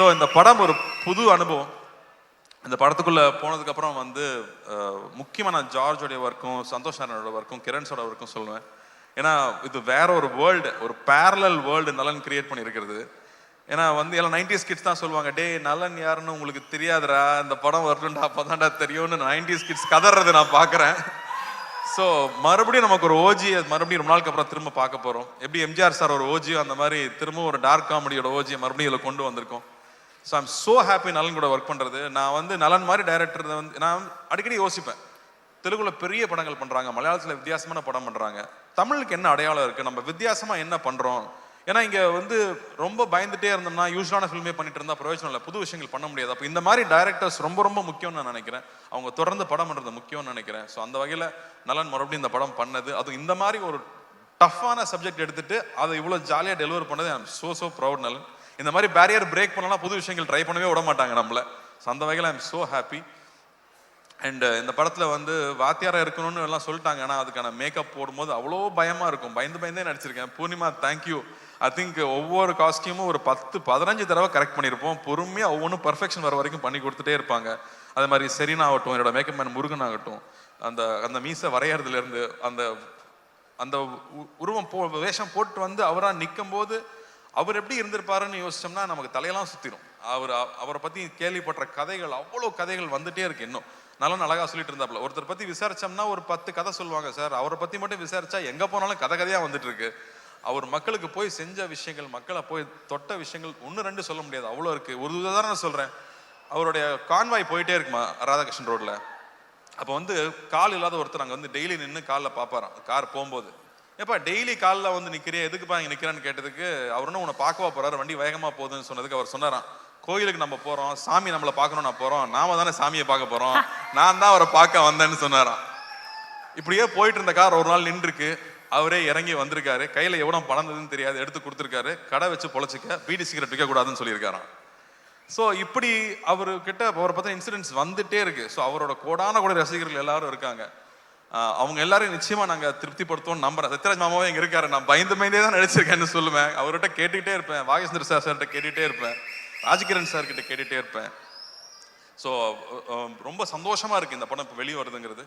So இந்த படம் ஒரு புது அனுபவம். இந்த படத்துக்குள்ள போனதுக்கப்புறம் வந்து முக்கியமாக நான் ஜார்ஜோடைய ஒர்க்கும் சந்தோஷ் நாராயணோட ஒர்க்கும் கிரண்ஸோட ஒர்க்கும் சொல்லுவேன். ஏன்னா இது வேற ஒரு வேர்ல்டு, ஒரு பேரலல் வேர்ல்டு நலன் கிரியேட் பண்ணியிருக்கிறது. ஏன்னா வந்து எல்லாம் 90s கிட்ஸ் தான் சொல்லுவாங்க, டே நலன் யாருன்னு உங்களுக்கு தெரியாதுடா, இந்த படம் வரணும்டா அப்போதான்டா தெரியும்னு 90s கிட்ஸ் கதறது நான் பார்க்குறேன். ஸோ மறுபடியும் நமக்கு ஒரு ஓஜி மறுபடியும் ரொம்ப நாளுக்கு அப்புறம் திரும்ப பார்க்க போகிறோம். எப்படி எம்ஜிஆர் சார் ஒரு ஓஜியோ அந்த மாதிரி திரும்ப ஒரு டார்க் காமெடியோட ஓஜியை மறுபடியும் இதில் கொண்டு வந்திருக்கோம். ஸோ ஐம் ஸோ ஹாப்பி நலன் கூட ஒர்க் பண்ணுறது. நான் வந்து நலன் மாதிரி டைரக்டர் வந்து நான் அடிக்கடி யோசிப்பேன், தெலுங்குல பெரிய படங்கள் பண்ணுறாங்க, மலையாளத்தில் வித்தியாசமான படம் பண்ணுறாங்க, தமிழுக்கு என்ன அடையாளம் இருக்குது, நம்ம வித்தியாசமாக என்ன பண்ணுறோம். ஏன்னா இங்கே வந்து ரொம்ப பயந்துட்டே இருந்தோம்னா யூஸ்வலான ஃபில்மே பண்ணிட்டு இருந்தால் பிரயோஜனம் இல்லை, புது விஷயங்கள் பண்ண முடியாது. அப்போ இந்த மாதிரி டைரக்டர்ஸ் ரொம்ப ரொம்ப முக்கியம்னு நான் நினைக்கிறேன். அவங்க தொடர்ந்து படம் பண்ணுறது முக்கியம்னு நினைக்கிறேன். ஸோ அந்த வகையில் நலன் மறுபடியும் இந்த படம் பண்ணது, அதுவும் இந்த மாதிரி ஒரு டஃப்பான சப்ஜெக்ட் எடுத்துட்டு அதை இவ்வளோ ஜாலியாக டெலிவர் பண்ணது ஐம் ஸோ ப்ரௌட் நலன். இந்த மாதிரி பேரியர் பிரேக் பண்ணலாம், புது விஷயங்கள் ட்ரை பண்ணவே விட மாட்டாங்க நம்மள. ஸோ அந்த வகையில் ஐம் ஸோ ஹாப்பி. அண்ட் இந்த படத்தில் வந்து வாத்தியாராக இருக்கணும்னு எல்லாம் சொல்லிட்டாங்க, ஆனால் அதுக்கான மேக்கப் போடும்போது அவ்வளோ பயமாக இருக்கும், பயந்தே நடிச்சிருக்கேன். பூர்ணிமா தேங்க்யூ. ஐ திங்க் ஒவ்வொரு காஸ்டியூமும் ஒரு 10-15 தடவை கரெக்ட் பண்ணியிருப்போம். பொறுமையாக ஒவ்வொன்றும் பர்ஃபெக்ஷன் வர வரைக்கும் பண்ணி கொடுத்துட்டே இருப்பாங்க. அதே மாதிரி செரீனா ஆகட்டும், என்னோட மேக்கப் மேன் முருகன் ஆகட்டும், அந்த அந்த மீசை வரையறதுலேருந்து அந்த அந்த உருவம் வேஷம் போட்டு வந்து அவராக நிற்கும் போது அவர் எப்படி இருந்திருப்பாருன்னு யோசிச்சோம்னா நமக்கு தலையெல்லாம் சுற்றிடும். அவரை பற்றி கேள்விப்பட்ட கதைகள், அவ்வளோ கதைகள் வந்துட்டே இருக்கு. இன்னும் நல்லா அழகா சொல்லிட்டு இருந்தாப்புல. ஒருத்தர் பற்றி விசாரிச்சோம்னா ஒரு 10 கதை சொல்லுவாங்க சார், அவரை பற்றி மட்டும் விசாரிச்சா எங்கே போனாலும் கதையாக வந்துட்டு இருக்கு. அவர் மக்களுக்கு போய் செஞ்ச விஷயங்கள், மக்களை போய் தொட்ட விஷயங்கள் 1-2 சொல்ல முடியாது, அவ்வளோ இருக்கு. ஒரு உதாரணம் சொல்கிறேன், அவருடைய கான்வாய் போயிட்டே இருக்குமா ராதாகிருஷ்ணன் ரோட்ல. அப்போ வந்து கால் இல்லாத ஒருத்தர் அங்கே வந்து டெய்லி நின்று காலில் பார்ப்பாராம் கார் போகும்போது. ஏப்பா டெய்லி காலில் வந்து நிற்கிறியா, எதுக்குப்பா இங்கே நிற்கிறான்னு கேட்டதுக்கு அவருன்னு உன்னை பார்க்கவா போறாரு, வண்டி வேகமாக போகுதுன்னு சொன்னதுக்கு அவர் சொன்னாராம், கோயிலுக்கு நம்ம போகிறோம், சாமி நம்மளை பார்க்கணும், நான் போகிறோம், நாம தானே சாமியை பார்க்க போகிறோம், நான் தான் அவரை பார்க்க வந்தேன்னு சொன்னாராம். இப்படியே போயிட்டு இருந்த கார் ஒரு நாள் நின்றுருக்கு, அவரே இறங்கி வந்திருக்காரு, கையில் எவ்வளோ பணந்ததுன்னு தெரியாது, எடுத்து கொடுத்துருக்காரு, கடை வச்சு பொழைச்சிக்க, பீடி சிகரெட் விற்கக்கூடாதுன்னு சொல்லியிருக்காராம். ஸோ இப்படி அவர்கிட்ட அவரை பற்றின இன்சிடென்ட்ஸ் வந்துட்டே இருக்கு. ஸோ அவரோட கோடான கூட ரசிகர்கள் எல்லாரும் இருக்காங்க. அவங்க எல்லாரும் நிச்சயமா நாங்கள் திருப்திப்படுத்துவோம்னு நம்புறேன். சத்யராஜ் மாமாவே இங்கே இருக்காரு, நான் பயந்தே தான் நடிச்சிருக்கேன்னு சொல்லுவேன். அவர்கிட்ட கேட்டுக்கிட்டே இருப்பேன், வாகேஸ்வர சார்கிட்ட கேட்டுகிட்டே இருப்பேன், ராஜ்கிரண் சார்கிட்ட கேட்டுகிட்டே இருப்பேன். ஸோ ரொம்ப சந்தோஷமா இருக்கு இந்த படம் இப்போ வெளியே வருதுங்கிறது.